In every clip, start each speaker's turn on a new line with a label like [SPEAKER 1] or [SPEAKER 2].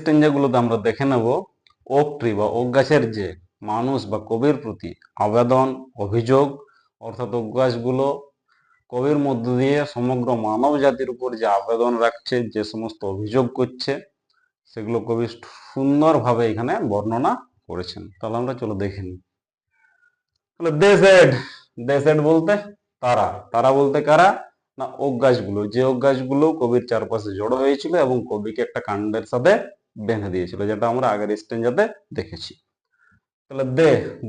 [SPEAKER 1] স্টেঞ্জাগুলোতে আমরা দেখে নেব ওক ট্রি বা ওক গাছের যে মানুষ বা কবির প্রতি আবেদন অভিযোগ, অর্থাৎ ওক গাছগুলো কবির মধ্য দিয়ে সমগ্র মানব জাতির উপর যে আবেদন রাখছে, যে সমস্ত অভিযোগ করছে, সেগুলো কবি সুন্দরভাবে এখানে বর্ণনা করেছেন। তাহলে আমরা চলো দেখে নিই। তাহলে দে সেড বলতে তারা, তারা বলতে কারা না ওক গাছগুলো, যে ওক গাছগুলো কবির চারপাশে জড়ো হয়েছিল এবং কবিকে একটা কাণ্ডের সাথে বেঁধে দিয়েছিল, যেটা আমরা আগের স্টেঞ্জাতে দেখেছি। তাহলে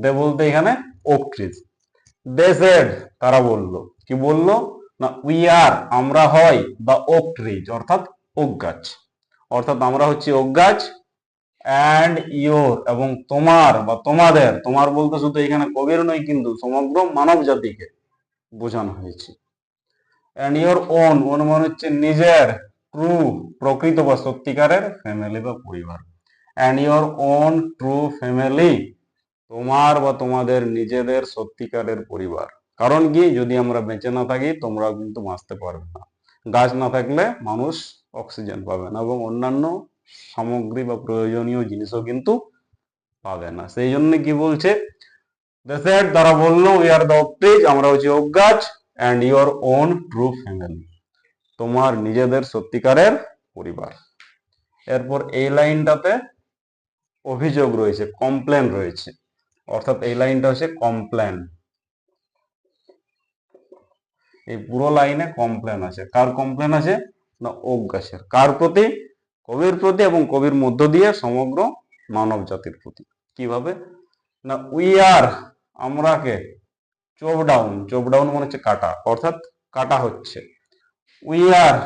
[SPEAKER 1] দে বলতে এখানে ওক ট্রিজ। দে সেড তারা বললো, কি বললো না উই আর আমরা হয় বা ওক ট্রিজ অর্থাৎ ওক গাছ, অর্থাৎ আমরা হচ্ছি ওক গাছ, অ্যান্ড ইয়োর এবং তোমার বা তোমাদের, তোমার বলতে শুধু এখানে কবির নয় কিন্তু সমগ্র মানব জাতিকে বোঝানো হয়েছে। অ্যান্ড ইয়োর ওন, ওন মানে হচ্ছে নিজের, ট্রু প্রকৃত বা সত্যিকারের, ফ্যামিলি বা পরিবার। And your own true family, তোমার বা তোমাদের নিজেদের সত্যিকারের পরিবার। কারণ কি, যদি আমরা বেঁচে না থাকি তোমরাও কিন্তু বাঁচতে পারবে না। গাছ না থাকলে মানুষ অক্সিজেন পাবে না এবং অন্যান্য সামগ্রী বা প্রয়োজনীয় জিনিসও কিন্তু পাবে না। সেই জন্য কি বলছে, তারা বললো we are the oak trees, আমরা হচ্ছি ওক গাছ, and your own true family, তোমার নিজেদের সত্যিকারের পরিবার। এরপর এই লাইনটাতে অভিযোগ রয়েছে, কমপ্লেন রয়েছে, অর্থাৎ এই লাইনটা হচ্ছে কমপ্লেন। এই পুরো লাইনে কমপ্লেন আছে। কার কমপ্লেন আছে না ওক গাছের। কার প্রতি? কবির প্রতি এবং কবির মধ্য দিয়ে সমগ্র মানব জাতির প্রতি। কিভাবে না উই আর আমরাকে, চোপ ডাউন, চোপ ডাউন মানে হচ্ছে কাটা, অর্থাৎ কাটা হচ্ছে। উই আর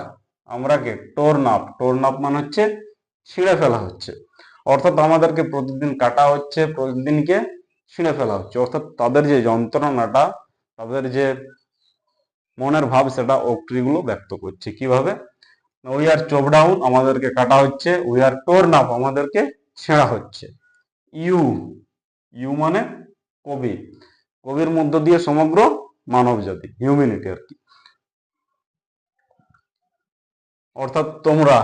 [SPEAKER 1] আমরাকে টোর্ন আপ, টোর্ন আপ মানে হচ্ছে ছিঁড়ে ফেলা হচ্ছে, অর্থাৎ আমাদেরকে প্রতিদিন কাটা হচ্ছে, প্রতিদিনকে ছিঁড়ে ফেলা হচ্ছে, অর্থাৎ তাদের যে যন্ত্রণাটা, তাদের যে মনের ভাব, সেটা ওক ট্রি গুলো ব্যক্ত করছে। কিভাবে, উই আর চোপ ডাউন আমাদেরকে কাটা হচ্ছে, উই আর টোর্ন আপ আমাদেরকে ছেঁড়া হচ্ছে। ইউ, ইউ মানে কবি, কবির মধ্য দিয়ে সমগ্র মানব জাতি, হিউম্যানিটি আর কি, অর্থাৎ তোমরা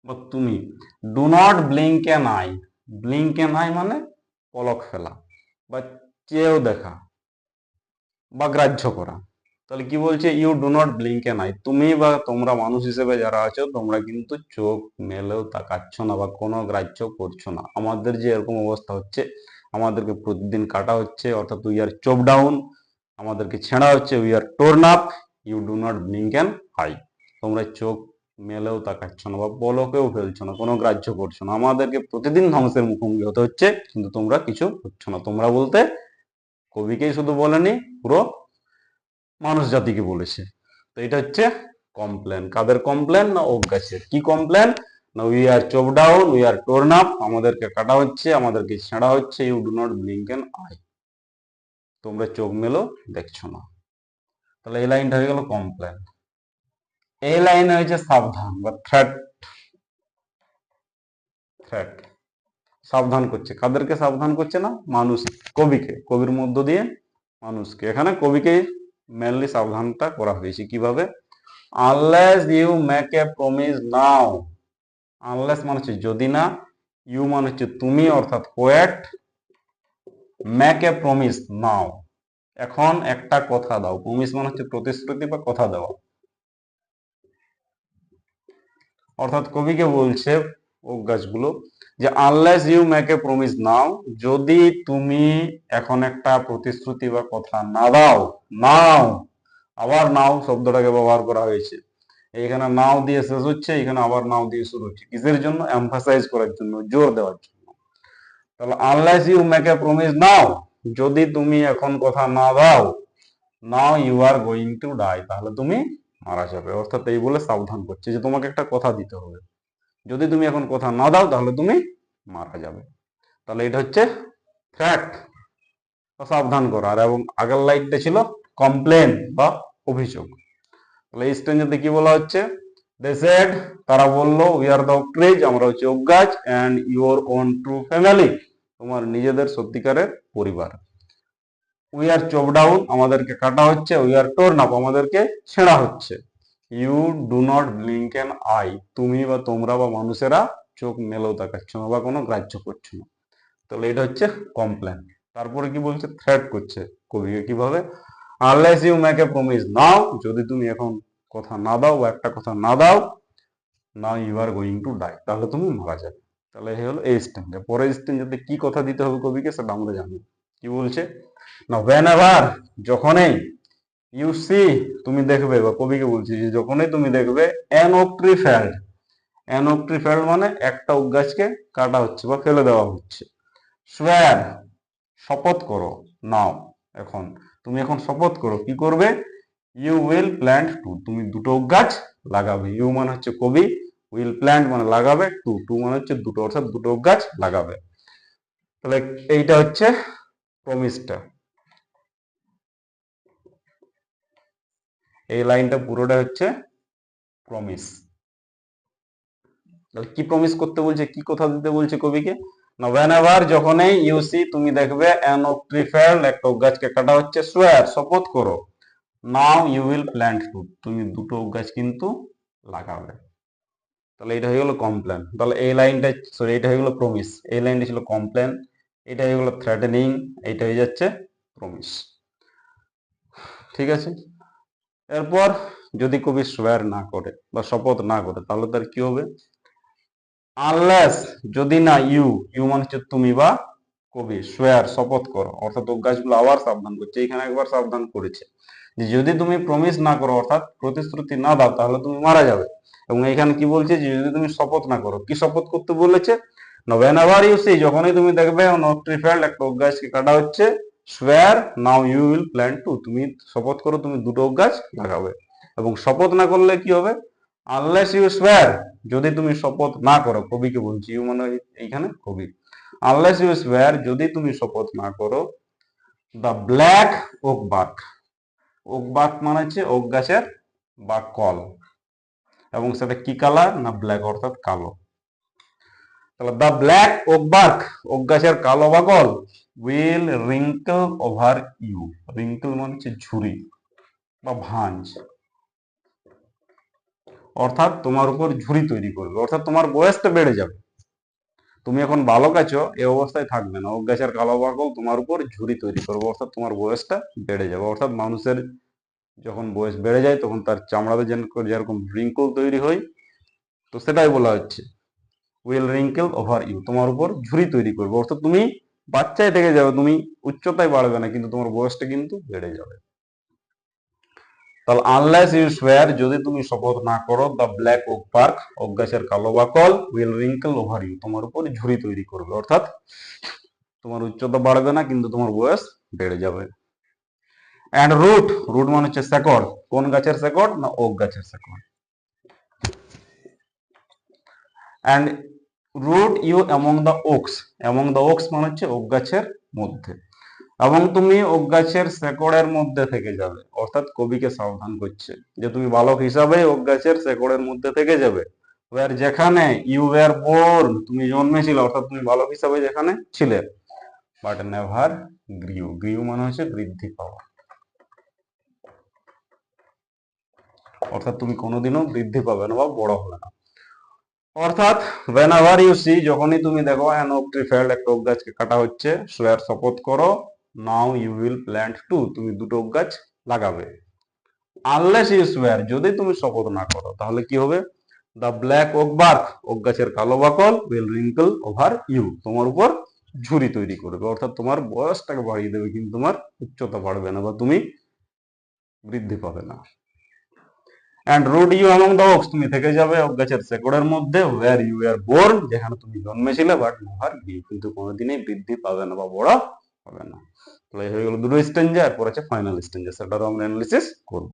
[SPEAKER 1] বা তুমি। Do not blink an I, blink an I মানে পলক ফেলা বা চেয়েও দেখা বা গ্রাহ্য করা। তাহলে কি বলছে, you do not blink an eye, তুমি বা তোমরা মানুষ হিসেবে যারা আছো, তোমরা কিন্তু চোখ মেলেও তাকাচ্ছ না বা কোনো গ্রাহ্য করছো না। আমাদের যে এরকম অবস্থা হচ্ছে, আমাদেরকে প্রতিদিন কাটা হচ্ছে, অর্থাৎ উই আর চোপ ডাউন, আমাদেরকে ছেঁড়া হচ্ছে, we are torn up, you do not blink an eye, তোমরা চোখ মেলেও তাকাচ্ছ না বা পলকেও ফেলছো না, কোনো গ্রাহ্য করছো না। আমাদেরকে প্রতিদিন ধ্বংসের মুখোমুখি হতে হচ্ছে, কিন্তু তোমরা কিছু করছো না। তোমরা বলতে কবিকেই শুধু বলেনি, পুরো মানুষ জাতিকে বলেছে। তো এটা হচ্ছে কমপ্লেন। কাদের কমপ্লেন না ওক গাছের। কি কমপ্লেন না we are chop down, we are torn up, আমাদেরকে কাটা হচ্ছে, আমাদেরকে ছেঁড়া হচ্ছে, you do not blink an eye, তোমরা চোখ মেলো দেখছো না। তাহলে এই লাইনটা হয়ে গেল কমপ্লেন। এই লাইনে হয়েছে সাবধান বা থ্রেট, থ্রেট, সাবধান করছে। কাদেরকে সাবধান করছে না মানুষ, কবিকে, কবির মধ্য দিয়ে মানুষকে। এখানে কবিকে মেনলি সাবধানটা করা হয়েছে। কিভাবে, unless you make a promise now, unless মানে হচ্ছে যদি না, ইউ মানে হচ্ছে তুমি অর্থাৎ poet, make a promise now এখন একটা কথা দাও, প্রমিস মানে হচ্ছে প্রতিশ্রুতি বা কথা দেওয়া, অর্থাৎ কবিকে বলছে ওক গাছগুলো যে unless you make a promise now, যদি তুমি এখন একটা প্রতিশ্রুতি বা কথা না দাও, নাও, আবার নাও শব্দটাকে ব্যবহার করা হয়েছে। এখানে নাও দিয়ে শেষ হচ্ছে, এখানে আবার নাও দিয়ে শুরু হচ্ছে। কিসের জন্য, এমফাসাইজ করার জন্য, জোর দেওয়ার জন্য। তাহলে unless you make a promise now, যদি তুমি এখন কথা না দাও, now you are going to die, তাহলে তুমি মারা যাবে। অর্থাৎ এই বলে সাবধান করছে যে তোমাকে একটা কথা দিতে হবে, যদি তুমি এখন কথা না দাও তাহলে তুমি মারা যাবে। তাহলে এটা হচ্ছে থ্রেট, সাবধান করার। এবং আগের লাইনটা ছিল কমপ্লেন বা অভিযোগ। তাহলে এই স্টেঞ্জাতে কি বলা হচ্ছে, দে সেড তারা বললো we are the oak trees, আমরা হচ্ছে ওক গাছ, and your own true family, তোমার নিজেদের সত্যিকারের পরিবার। উই আর চপ ডাউন আমাদেরকে কাটা হচ্ছে, উই আর টোর্ন আপ আমাদেরকে ছেঁড়া হচ্ছে, you do not blink an eye, তুমি বা তোমরা বা মানুষেরা চোখ মেলেও তাকাচ্ছ না বা কোনো গ্রাহ্য করছো না, তাহলে এটা হচ্ছে কমপ্লেন। তারপরে কি বলছে, থ্রেট করছে কবিকে কিভাবে, unless you make a promise now, যদি তুমি এখন কথা না দাও বা একটা কথা না দাও, now you are going to die, তাহলে তুমি মারা যাবে। তাহলে এই হলো এই স্টেঞ্জা। পরের স্টেঞ্জাতে কি কথা দিতে হবে কবিকে সেটা আমরা জানি। কি বলছে না, ওয়েন এভার, যখনই, ইউ সি, তুমি দেখবে, বা কবিকে বলছি যে যখনই তুমি দেখবে an oak tree felled, an oak tree felled মানে একটা ওক গাছকে কাটা হচ্ছে বা ফেলে দেওয়া হচ্ছে, সোয়ার, শপথ করো, নাও, এখন তুমি এখন শপথ করো, কি করবে, ইউ উইল প্ল্যান্ট টু, তুমি দুটো গাছ লাগাবে। ইউ মানে হচ্ছে কবি, উইল প্ল্যান্ট মানে লাগাবে, টু, টু মানে হচ্ছে দুটো, অর্থাৎ দুটো গাছ লাগাবে। তাহলে এইটা হচ্ছে প্রমিসটা, এই লাইনটা পুরোটা হচ্ছে প্রমিস। তাহলে কি প্রমিস করতে বলছে, কি কথা দিতে বলছে কবিকে, না ওয়েন এভার, যখনই, ইউ সি, তুমি দেখবে অ্যান ওক ট্রি ফেল্ড, একটা ওক গাছকে কাটা হচ্ছে, সোয়ার, শপথ করো, now you will plant two, তুমি দুটো ওক গাছ কিন্তু লাগাবে। তাহলে এটা হয়ে গেল কমপ্লেন। তাহলে এই লাইনটা, সরি, এটা হয়ে গেল প্রমিস, এই লাইনটা ছিল কমপ্লেন, এটা হয়ে গেল থ্রেটেনিং, এইটা হয়ে যাচ্ছে প্রমিস। ঠিক আছে, এরপর যদি কবি সোয়ার না করে বা শপথ না করে, তাহলে তার কি হবে, আনলেস, যদি না, ইউ, ইউ মানে হচ্ছে তুমি বা কবি, সোয়ার, শপথ করো, অর্থাৎ ওক গাছগুলো আবার সাবধান করছে, এখানে একবার সাবধান করেছে যে যদি তুমি প্রমিস না করো, অর্থাৎ প্রতিশ্রুতি না দাও, তাহলে তুমি মারা যাবে। এবং এখানে কি বলছে, যে যদি তুমি শপথ না করো, কি শপথ করতে বলেছে, না ওয়েন এভার ইউ সি, যখনই তুমি দেখবে অন ওক ট্রি ফেল্ড, একটা ওক গাছকে কাটা হচ্ছে, swear, now you will plant two, তুমি শপথ করো, তুমি দুটো ওক গাছ লাগাবে। এবং শপথ না করলে কি হবে, আনলেস ইউ সোয়ার, যদি তুমি শপথ না করো, কবিকে বলছি, ইউ মানে এইখানে কবি, আনলেস ইউ সোয়ার, যদি তুমি শপথ না করো, the black oak bark, oak bark মানে হচ্ছে ওক গাছের বাকল, এবং সেটা কি কালার, না ব্ল্যাক, অর্থাৎ কালো। তাহলে the black oak bark, oak গাছের কালো বাকল, will wrinkle over you, wrinkle মানে হচ্ছে ঝুরি বা ভাঁজ, অর্থাৎ তোমার উপর ঝুরি তৈরি করবে, অর্থাৎ তোমার বয়সটা বেড়ে যাবে, তুমি এখন বালক আছো, এই অবস্থায় থাকবে না, ওক গাছের কালো বাকল তোমার উপর ঝুরি তৈরি করবে, অর্থাৎ তোমার বয়সটা বেড়ে যাবে। অর্থাৎ মানুষের যখন বয়স বেড়ে যায়, তখন তার চামড়াতে যেরকম রিঙ্কল তৈরি হয়, তো সেটাই বলা হচ্ছে, উইল রিঙ্কেল ওভার ইউ, তোমার উপর ঝুরি তৈরি করবে, অর্থাৎ তুমি বাচ্চায় থেকে যাবে, তুমি উচ্চতায় বাড়বে না, কিন্তু তোমার বয়সটা কিন্তু বেড়ে যাবে। তাহলে আনলেস ইউ সোয়ার, যদি তুমি শপথ না করো, the black oak bark, oak গাছের কালো বাকল, উইল রিঙ্কেল ওভার ইউ, তোমার উপর ঝুরি তৈরি করবে, অর্থাৎ তোমার উচ্চতা বাড়বে না, কিন্তু তোমার বয়স বেড়ে যাবে। অ্যান্ড রুট, রুট মানে হচ্ছে শেকড়, কোন গাছের শেকড়, না ওক গাছের শেকড়। And root you among the oaks, among the oaks মানে হচ্ছে ওক গাছের মধ্যে, এবং তুমি ওক গাছের শেকড়ের মধ্যে থেকে যাবে, অর্থাৎ কবিকে সাবধান করছে যে তুমি বালক হিসাবে ওক গাছের শেকড়ের মধ্যে থেকে যাবে, ওয়ার, যেখানে, ইউ ওয়ার বোর্ন, তুমি জন্মেছিলে, অর্থাৎ তুমি বালক হিসাবে যেখানে ছিলে, বাট নেভার গ্রিউ, গ্রিউ মানে হচ্ছে বৃদ্ধি পাওয়া, অর্থাৎ তুমি কোনোদিনও বৃদ্ধি পাবে না বা বড় হবে না। অর্থাৎ whenever you see, যখনই তুমি দেখো an oak tree felled, একটা ওক গাছকে কাটা হচ্ছে, swear, শপথ করো, now you will plant two, তুমি দুটো ওক গাছ লাগাবে। unless you swear, যদি তুমি শপথ না করো, তাহলে কি হবে, the black oak bark, oak গাছের কালো বাকল, will wrinkle over you, তোমার উপর ঝুরি তৈরি করবে, অর্থাৎ তোমার বয়সটাকে বাড়িয়ে দেবে, কিন্তু তোমার উচ্চতা বাড়বে না বা তুমি বৃদ্ধি পাবে না। And root you among the oaks, তুমি থেকে যাবে ওক গাছের শেকড়ের মধ্যে, ওয়্যার ইউ আর বোর্ন, যেখানে তুমি জন্মেছিলে, বাট নেভার গ্রিউ, কিন্তু কোনোদিনই বৃদ্ধি পাবে না বা বড় হবে না। তাহলে এই হয়ে গেল দুটো স্টেঞ্জা, এরপর আছে ফাইনাল স্টেঞ্জা, সেটারও আমরা অ্যানালিসিস করব।